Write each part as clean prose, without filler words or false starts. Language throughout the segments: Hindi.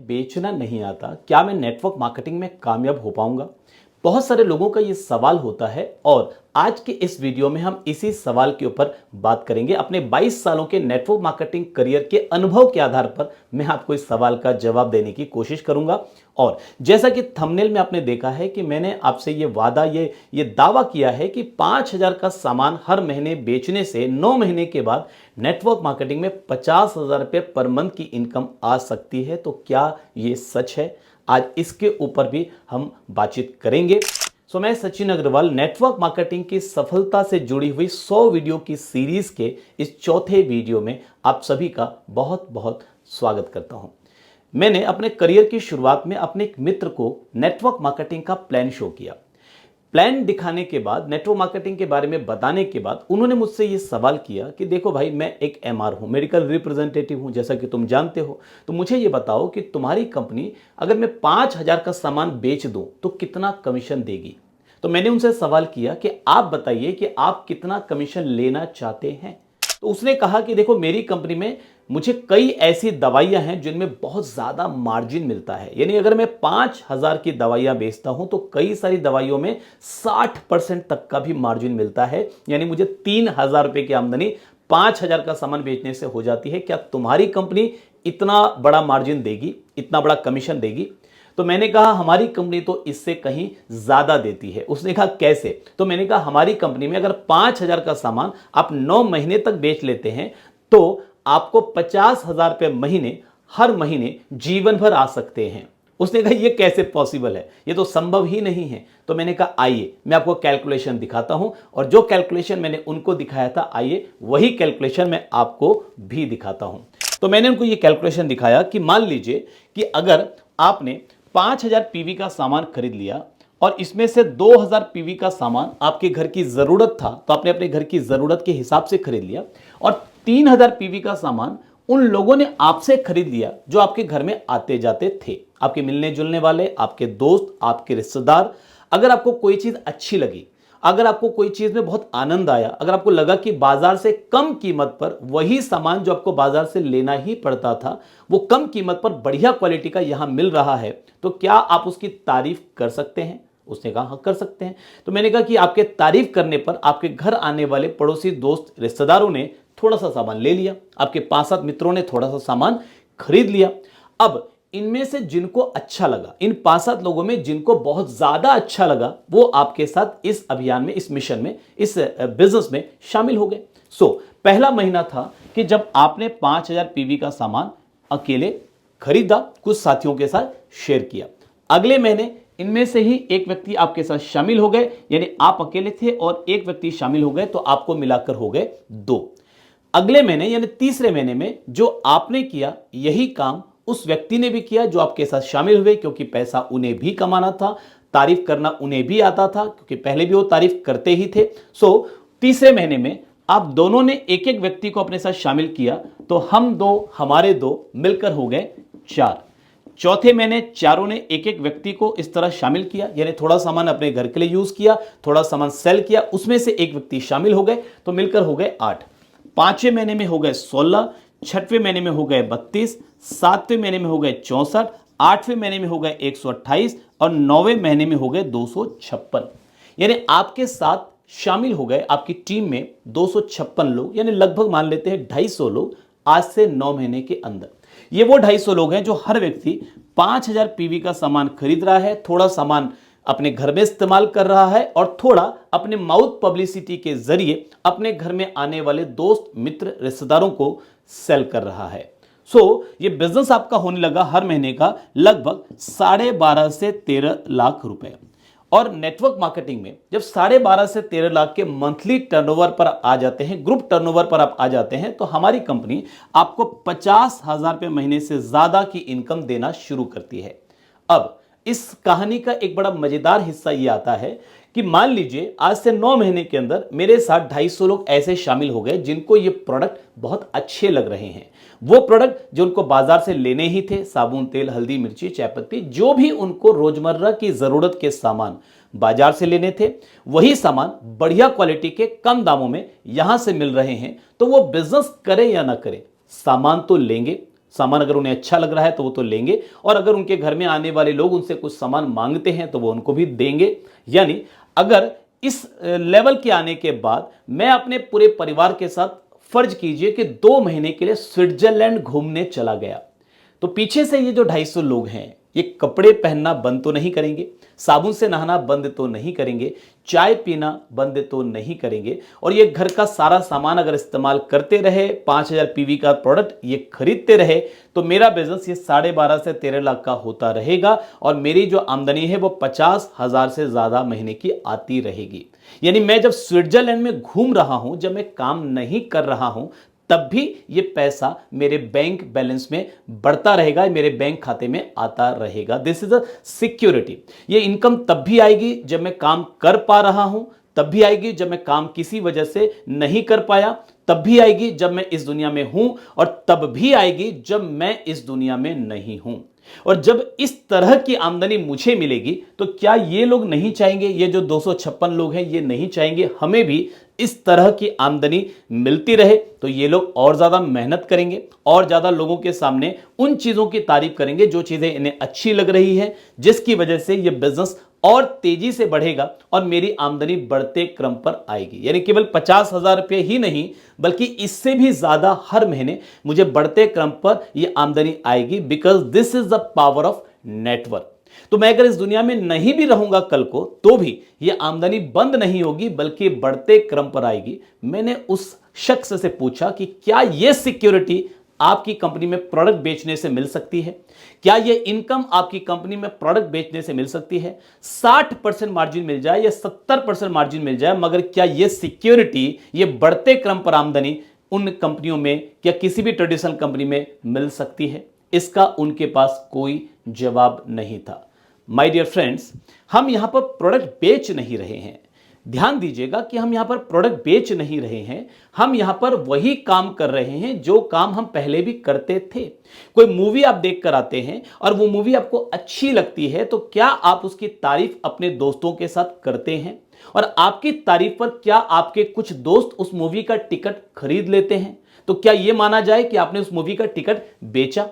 बेचना नहीं आता, क्या मैं नेटवर्क मार्केटिंग में कामयाब हो पाऊंगा? बहुत सारे लोगों का ये सवाल होता है और आज के इस वीडियो में हम इसी सवाल के ऊपर बात करेंगे। अपने 22 सालों के नेटवर्क मार्केटिंग करियर के अनुभव के आधार पर मैं आपको इस सवाल का जवाब देने की कोशिश करूंगा। और जैसा कि थंबनेल में आपने देखा है कि मैंने आपसे ये दावा किया है कि 5,000 का सामान हर महीने बेचने से 9 महीने के बाद नेटवर्क मार्केटिंग में 50,000 रुपये पर मंथ की इनकम आ सकती है। तो क्या ये सच है? आज इसके ऊपर भी हम बातचीत करेंगे। मैं सचिन अग्रवाल नेटवर्क मार्केटिंग की सफलता से जुड़ी हुई 100 वीडियो की सीरीज के इस चौथे वीडियो में आप सभी का बहुत बहुत स्वागत करता हूं। मैंने अपने करियर की शुरुआत में अपने एक मित्र को नेटवर्क मार्केटिंग का प्लान शो किया। प्लान दिखाने के बाद, नेटवर्क मार्केटिंग के बारे में बताने के बाद उन्होंने मुझसे ये सवाल किया कि देखो भाई, मैं एक एमआर हूँ, मेडिकल रिप्रेजेंटेटिव हूँ, जैसा कि तुम जानते हो। तो मुझे ये बताओ कि तुम्हारी कंपनी अगर मैं 5,000 का सामान बेच दूं तो कितना कमीशन देगी? तो मैंने उनसे सवाल किया कि आप बताइए कि आप कितना कमीशन लेना चाहते हैं। तो उसने कहा कि देखो, मेरी कंपनी में मुझे कई ऐसी दवाइयां हैं जिनमें बहुत ज्यादा मार्जिन मिलता है। यानी अगर मैं 5,000 की दवाइयां बेचता हूं तो कई सारी दवाइयों में 60% तक का भी मार्जिन मिलता है। यानी मुझे 3,000 रुपए की आमदनी 5,000 का सामान बेचने से हो जाती है। क्या तुम्हारी कंपनी इतना बड़ा मार्जिन देगी, इतना बड़ा कमीशन देगी? तो मैंने कहा हमारी कंपनी तो इससे कहीं ज्यादा देती है। उसने कहा कैसे? तो मैंने कहा हमारी कंपनी में अगर 5,000 का सामान आप 9 महीने तक बेच लेते हैं तो आपको 50,000 रुपये महीने हर महीने जीवन भर आ सकते हैं। उसने कहा ये कैसे पॉसिबल है, ये तो संभव ही नहीं है। तो मैंने कहा आइए मैं आपको कैलकुलेशन दिखाता हूं, और जो कैलकुलेशन मैंने उनको दिखाया था, आइए वही कैलकुलेशन मैं आपको भी दिखाता हूं। तो मैंने उनको ये कैलकुलेशन दिखाया कि मान लीजिए कि अगर आपने 5,000 पीवी का सामान खरीद लिया और इसमें से 2,000 पीवी का सामान आपके घर की जरूरत था, तो आपने अपने घर की जरूरत के हिसाब से खरीद लिया, और 3,000 पीवी का सामान उन लोगों ने आपसे खरीद लिया जो आपके घर में आते जाते थे, आपके मिलने जुलने वाले, आपके दोस्त, आपके रिश्तेदार। अगर आपको कोई चीज अच्छी लगी, अगर आपको कोई चीज में बहुत आनंद आया, अगर आपको लगा कि बाजार से कम कीमत पर वही सामान जो आपको बाजार से लेना ही पड़ता था वो कम कीमत पर बढ़िया क्वालिटी का यहां मिल रहा है, तो क्या आप उसकी तारीफ कर सकते हैं? उसने कहा हाँ कर सकते हैं। तो मैंने कहा कि आपके तारीफ करने पर आपके घर आने वाले पड़ोसी, दोस्त, रिश्तेदारों ने थोड़ा सा सामान ले लिया, आपके 5-7 मित्रों ने थोड़ा सा सामान खरीद लिया। अब इनमें से जिनको अच्छा लगा, इन 5-7 लोगों में जिनको बहुत ज्यादा अच्छा लगा, वो आपके साथ इस अभियान में, इस मिशन में, इस बिजनेस में शामिल हो गए। पहला महीना था कि जब आपने 5,000 पीवी का सामान अकेले खरीदा, कुछ साथियों के साथ शेयर किया। अगले महीने इनमें से ही एक व्यक्ति आपके साथ शामिल हो गए, यानी आप अकेले थे और एक व्यक्ति शामिल हो गए, तो आपको मिलाकर हो गए 2। अगले महीने यानी तीसरे महीने में जो आपने किया यही काम उस व्यक्ति ने भी किया जो आपके साथ शामिल हुए, क्योंकि पैसा उन्हें भी कमाना था, तारीफ करना उन्हें भी आता था, क्योंकि पहले भी वो तारीफ करते ही थे। तीसरे महीने में आप दोनों ने एक एक व्यक्ति को अपने साथ शामिल किया, तो हम 2, हमारे 2 मिलकर हो गए 4। चौथे महीने चारों ने एक एक व्यक्ति को इस तरह शामिल किया, यानी थोड़ा सामान अपने घर के लिए यूज किया, थोड़ा सामान सेल किया, उसमें से एक व्यक्ति शामिल हो गए, तो मिलकर हो गए 8। पांचवें महीने में हो गए 16, छठवें महीने में हो गए 32, सातवें महीने में हो गए 64, आठवें महीने में हो गए 128 और 9वें महीने में हो गए 256। यानी आपके साथ शामिल हो गए, आपकी टीम में 256 लोग, यानी लगभग मान लेते हैं 250 लोग आज से 9 महीने के अंदर। ये वो 250 लोग हैं जो हर व्यक्ति 5,000 पीवी का सामान खरीद रहा है, थोड़ा सामान अपने घर में इस्तेमाल कर रहा है और थोड़ा अपने माउथ पब्लिसिटी के जरिए अपने घर में आने वाले दोस्त, मित्र, रिश्तेदारों को सेल कर रहा है। ये बिजनेस आपका होने लगा हर महीने का लगभग 12.5 से 13 लाख रुपए। और नेटवर्क मार्केटिंग में जब 12.5 से 13 लाख के मंथली टर्नओवर पर आ जाते हैं, ग्रुप टर्नओवर पर आप आ जाते हैं, तो हमारी कंपनी आपको 50,000 रुपये महीने से ज्यादा की इनकम देना शुरू करती है। अब इस कहानी का एक बड़ा मजेदार हिस्सा यह आता है कि मान लीजिए आज से 9 महीने के अंदर मेरे साथ 250 लोग ऐसे शामिल हो गए जिनको ये प्रोडक्ट बहुत अच्छे लग रहे हैं। वो प्रोडक्ट जो उनको बाजार से लेने ही थे, साबुन, तेल, हल्दी, मिर्ची, चायपत्ती, जो भी उनको रोजमर्रा की जरूरत के सामान बाजार से लेने थे, वही सामान बढ़िया क्वालिटी के कम दामों में यहां से मिल रहे हैं। तो वो बिजनेस करें या ना करें, सामान तो लेंगे, सामान अगर उन्हें अच्छा लग रहा है तो वो तो लेंगे, और अगर उनके घर में आने वाले लोग उनसे कुछ सामान मांगते हैं तो वो उनको भी देंगे। यानी अगर इस लेवल के आने के बाद मैं अपने पूरे परिवार के साथ, फर्ज कीजिए कि 2 महीने के लिए स्विट्जरलैंड घूमने चला गया, तो पीछे से ये जो 250 लोग हैं ये कपड़े पहनना बंद तो नहीं करेंगे, साबुन से नहाना बंद तो नहीं करेंगे, चाय पीना बंद तो नहीं करेंगे, और ये घर का सारा सामान अगर इस्तेमाल करते रहे, 5000 पीवी का प्रोडक्ट ये खरीदते रहे, तो मेरा बिजनेस ये 12.5 से 13 लाख का होता रहेगा, और मेरी जो आमदनी है वो 50,000 से ज्यादा महीने की आती रहेगी। यानी मैं जब स्विट्जरलैंड में घूम रहा हूं, जब मैं काम नहीं कर रहा हूं, तब भी ये पैसा मेरे बैंक बैलेंस में बढ़ता रहेगा, मेरे बैंक खाते में आता रहेगा। This is a security. ये इनकम तब भी आएगी जब मैं काम कर पा रहा हूं, तब भी आएगी जब मैं काम किसी वजह से नहीं कर पाया, तब भी आएगी जब मैं इस दुनिया में हूं, और तब भी आएगी जब मैं इस दुनिया में नहीं हूं। और जब इस तरह की आमदनी मुझे मिलेगी तो क्या ये लोग नहीं चाहेंगे, ये जो 256 लोग हैं ये नहीं चाहेंगे हमें भी इस तरह की आमदनी मिलती रहे? तो ये लोग और ज्यादा मेहनत करेंगे, और ज्यादा लोगों के सामने उन चीजों की तारीफ करेंगे जो चीजें इन्हें अच्छी लग रही है, जिसकी वजह से ये बिजनेस और तेजी से बढ़ेगा और मेरी आमदनी बढ़ते क्रम पर आएगी। यानी केवल 50,000 रुपये ही नहीं बल्कि इससे भी ज्यादा हर महीने मुझे बढ़ते क्रम पर यह आमदनी आएगी, because this is the power of network. तो मैं अगर इस दुनिया में नहीं भी रहूंगा कल को, तो भी यह आमदनी बंद नहीं होगी बल्कि बढ़ते क्रम पर आएगी। मैंने उस शख्स से पूछा कि क्या यह सिक्योरिटी आपकी कंपनी में प्रोडक्ट बेचने से मिल सकती है? क्या यह इनकम आपकी कंपनी में प्रोडक्ट बेचने से मिल सकती है? 60% मार्जिन मिल जाए या 70% मार्जिन मिल जाए, मगर क्या यह सिक्योरिटी, यह बढ़ते क्रम पर आमदनी उन कंपनियों में या किसी भी ट्रेडिशनल कंपनी में मिल सकती है? इसका उनके पास कोई जवाब नहीं था। माय डियर फ्रेंड्स, हम यहां पर प्रोडक्ट बेच नहीं रहे हैं। ध्यान दीजिएगा कि हम यहां पर प्रोडक्ट बेच नहीं रहे हैं, हम यहां पर वही काम कर रहे हैं जो काम हम पहले भी करते थे। कोई मूवी आप देख कर आते हैं और वो मूवी आपको अच्छी लगती है, तो क्या आप उसकी तारीफ अपने दोस्तों के साथ करते हैं? और आपकी तारीफ पर क्या आपके कुछ दोस्त उस मूवी का टिकट खरीद लेते हैं? तो क्या यह माना जाए कि आपने उस मूवी का टिकट बेचा?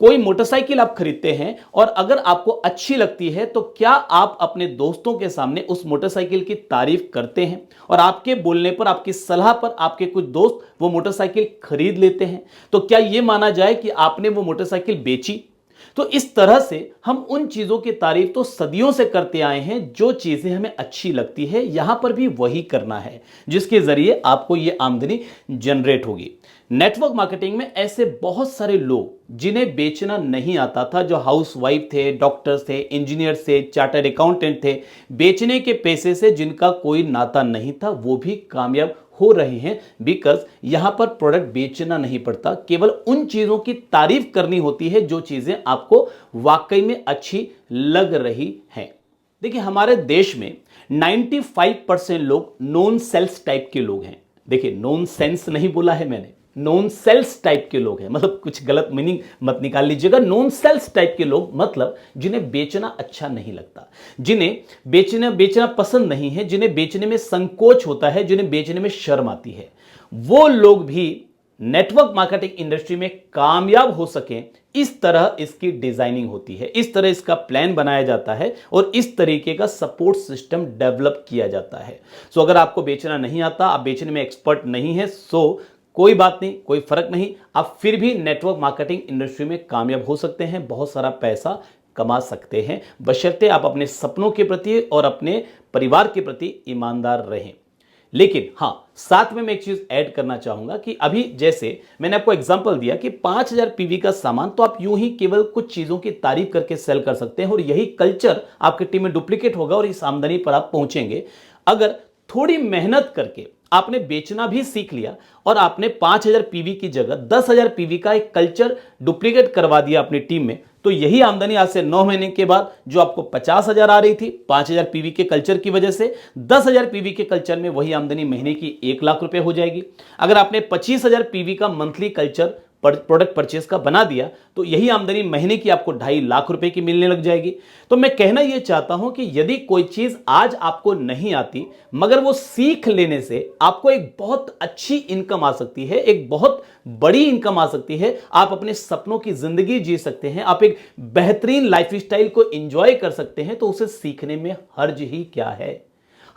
कोई मोटरसाइकिल आप खरीदते हैं और अगर आपको अच्छी लगती है, तो क्या आप अपने दोस्तों के सामने उस मोटरसाइकिल की तारीफ करते हैं? और आपके बोलने पर, आपकी सलाह पर आपके कुछ दोस्त वो मोटरसाइकिल खरीद लेते हैं, तो क्या यह माना जाए कि आपने वो मोटरसाइकिल बेची? तो इस तरह से हम उन चीजों की तारीफ तो सदियों से करते आए हैं, जो चीजें हमें अच्छी लगती है यहां पर भी वही करना है, जिसके जरिए आपको यह आमदनी जनरेट होगी। नेटवर्क मार्केटिंग में ऐसे बहुत सारे लोग जिन्हें बेचना नहीं आता था, जो हाउसवाइफ थे, डॉक्टर्स थे, इंजीनियर थे, चार्टर्ड अकाउंटेंट थे, बेचने के पैसे से जिनका कोई नाता नहीं था, वो भी कामयाब हो रहे हैं, बिकॉज यहां पर प्रोडक्ट बेचना नहीं पड़ता, केवल उन चीजों की तारीफ करनी होती है जो चीजें आपको वाकई में अच्छी लग रही हैं। देखिए, हमारे देश में 95% लोग नॉन सेल्स टाइप के लोग हैं। देखिए, नॉन सेंस नहीं बोला है मैंने, नॉन सेल्स टाइप के लोग हैं, मतलब कुछ गलत मीनिंग मत निकाल लीजिएगा। नॉन सेल्स टाइप के लोग मतलब जिन्हें बेचना अच्छा नहीं लगता, जिन्हें बेचना पसंद नहीं है, जिन्हें बेचने में संकोच होता है, जिन्हें बेचने में शर्म आती है, वो लोग भी नेटवर्क मार्केटिंग इंडस्ट्री में कामयाब हो सकें, इस तरह इसकी डिजाइनिंग होती है, इस तरह इसका प्लान बनाया जाता है और इस तरीके का सपोर्ट सिस्टम डेवलप किया जाता है। सो अगर आपको बेचना नहीं आता, आप बेचने में एक्सपर्ट नहीं है, सो कोई बात नहीं, कोई फर्क नहीं, आप फिर भी नेटवर्क मार्केटिंग इंडस्ट्री में कामयाब हो सकते हैं, बहुत सारा पैसा कमा सकते हैं, बशर्ते आप अपने सपनों के प्रति और अपने परिवार के प्रति ईमानदार रहें। लेकिन हां, साथ में मैं एक चीज ऐड करना चाहूंगा कि अभी जैसे मैंने आपको एग्जांपल दिया कि 5000 पीवी का सामान तो आप यूं ही केवल कुछ चीजों की तारीफ करके सेल कर सकते हैं और यही कल्चर आपकी टीम में डुप्लीकेट होगा और इस आमदनी पर आप पहुंचेंगे। अगर थोड़ी मेहनत करके आपने बेचना भी सीख लिया और आपने 5000 पीवी की जगह 10,000 पीवी का एक कल्चर डुप्लीकेट करवा दिया अपनी टीम में, तो यही आमदनी आज से 9 महीने के बाद जो आपको 50,000 आ रही थी 5000 पीवी के कल्चर की वजह से, 10,000 पीवी के कल्चर में वही आमदनी महीने की 1 लाख रुपए हो जाएगी। अगर आपने 25,000 पीवी का मंथली कल्चर प्रोडक्ट परचेस का बना दिया तो यही आमदनी महीने की आपको 2.5 लाख रुपए की मिलने लग जाएगी। तो मैं कहना यह चाहता हूं कि यदि कोई चीज आज आपको नहीं आती मगर वो सीख लेने से आपको एक बहुत अच्छी इनकम आ सकती है, एक बहुत बड़ी इनकम आ सकती है, आप अपने सपनों की जिंदगी जी सकते हैं, आप एक बेहतरीन लाइफस्टाइल को एंजॉय कर सकते हैं, तो उसे सीखने में हर्ज ही क्या है?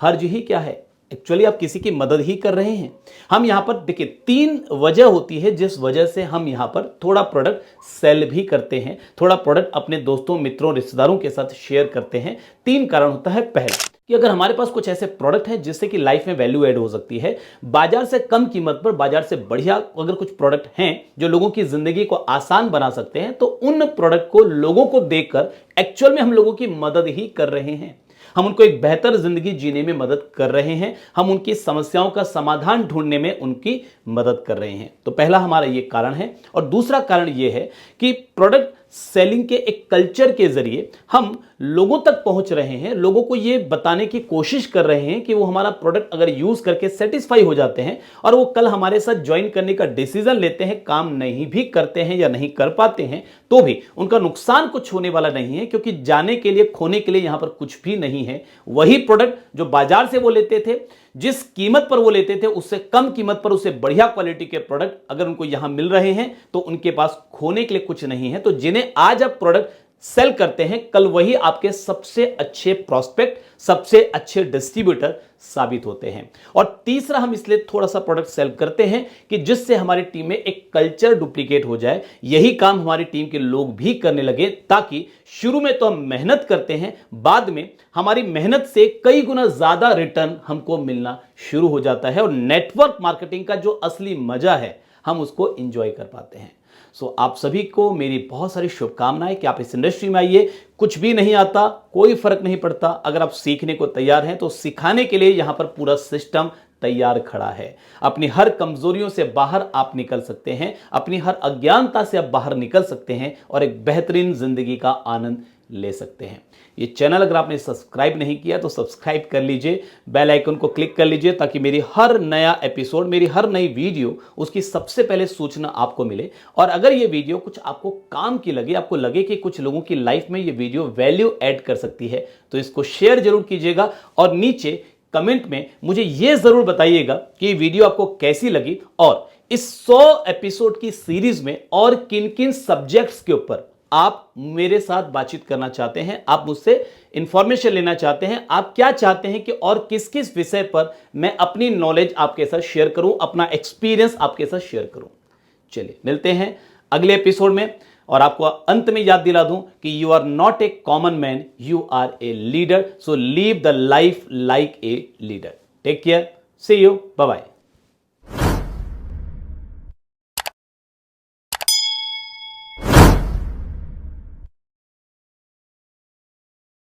हर्ज ही क्या है? एक्चुअली आप किसी की मदद ही कर रहे हैं। हम यहां पर देखिए 3 वजह होती है जिस वजह से हम यहां पर थोड़ा प्रोडक्ट सेल भी करते हैं, थोड़ा प्रोडक्ट अपने दोस्तों, मित्रों, रिश्तेदारों के साथ शेयर करते हैं। 3 कारण होता है। पहला कि अगर हमारे पास कुछ ऐसे प्रोडक्ट हैं जिससे कि लाइफ में वैल्यू ऐड हो सकती है, बाजार से कम कीमत पर बाजार से बढ़िया अगर कुछ प्रोडक्ट हैं जो लोगों की जिंदगी को आसान बना सकते हैं, तो उन प्रोडक्ट को लोगों को देकर एक्चुअल में हम लोगों की मदद ही कर रहे हैं। हम उनको एक बेहतर जिंदगी जीने में मदद कर रहे हैं, हम उनकी समस्याओं का समाधान ढूंढने में उनकी मदद कर रहे हैं। तो पहला हमारा ये कारण है। और दूसरा कारण ये है कि प्रोडक्ट सेलिंग के एक कल्चर के जरिए हम लोगों तक पहुंच रहे हैं, लोगों को ये बताने की कोशिश कर रहे हैं कि वो हमारा प्रोडक्ट अगर यूज करके सेटिस्फाई हो जाते हैं और वो कल हमारे साथ ज्वाइन करने का डिसीजन लेते हैं, काम नहीं भी करते हैं या नहीं कर पाते हैं तो भी उनका नुकसान कुछ होने वाला नहीं है, क्योंकि जाने के लिए, खोने के लिए यहां पर कुछ भी नहीं है। वही प्रोडक्ट जो बाजार से वो लेते थे, जिस कीमत पर वो लेते थे उससे कम कीमत पर उससे बढ़िया क्वालिटी के प्रोडक्ट अगर उनको यहां मिल रहे हैं तो उनके पास खोने के लिए कुछ नहीं है। तो जिन्हें आज आप प्रोडक्ट सेल करते हैं, कल वही आपके सबसे अच्छे प्रोस्पेक्ट, सबसे अच्छे डिस्ट्रीब्यूटर साबित होते हैं। और तीसरा, हम इसलिए थोड़ा सा प्रोडक्ट सेल करते हैं कि जिससे हमारी टीम में एक कल्चर डुप्लीकेट हो जाए। यही काम हमारी टीम के लोग भी करने लगे, ताकि शुरू में तो हम मेहनत करते हैं, बाद में हमारी मेहनत से कई गुना ज्यादा रिटर्न हमको मिलना शुरू हो जाता है और नेटवर्क मार्केटिंग का जो असली मजा है हम उसको एंजॉय कर पाते हैं। सो आप सभी को मेरी बहुत सारी शुभकामनाएं कि आप इस इंडस्ट्री में आइए। कुछ भी नहीं आता, कोई फर्क नहीं पड़ता, अगर आप सीखने को तैयार हैं तो सिखाने के लिए यहां पर पूरा सिस्टम तैयार खड़ा है। अपनी हर कमजोरियों से बाहर आप निकल सकते हैं, अपनी हर अज्ञानता से आप बाहर निकल सकते हैं और एक बेहतरीन जिंदगी का आनंद ले सकते हैं। ये चैनल अगर आपने सब्सक्राइब नहीं किया तो सब्सक्राइब कर लीजिए, बेल आइकन को क्लिक कर लीजिए, ताकि मेरी हर नया एपिसोड, मेरी हर नई वीडियो, उसकी सबसे पहले सूचना आपको मिले। और अगर ये वीडियो कुछ आपको काम की लगे, आपको लगे कि कुछ लोगों की लाइफ में ये वीडियो वैल्यू ऐड कर सकती है, तो इसको शेयर जरूर कीजिएगा और नीचे कमेंट में मुझे यह जरूर बताइएगा कि ये वीडियो आपको कैसी लगी और इस 100 एपिसोड की सीरीज में और किन किन सब्जेक्ट्स के ऊपर आप मेरे साथ बातचीत करना चाहते हैं, आप मुझसे इंफॉर्मेशन लेना चाहते हैं, आप क्या चाहते हैं कि और किस किस विषय पर मैं अपनी नॉलेज आपके साथ शेयर करूं, अपना एक्सपीरियंस आपके साथ शेयर करूं। चलिए मिलते हैं अगले एपिसोड में। और आपको अंत में याद दिला दूं कि you are not a common man, you are a leader. So leave the life like a leader. Take care, see you, bye bye.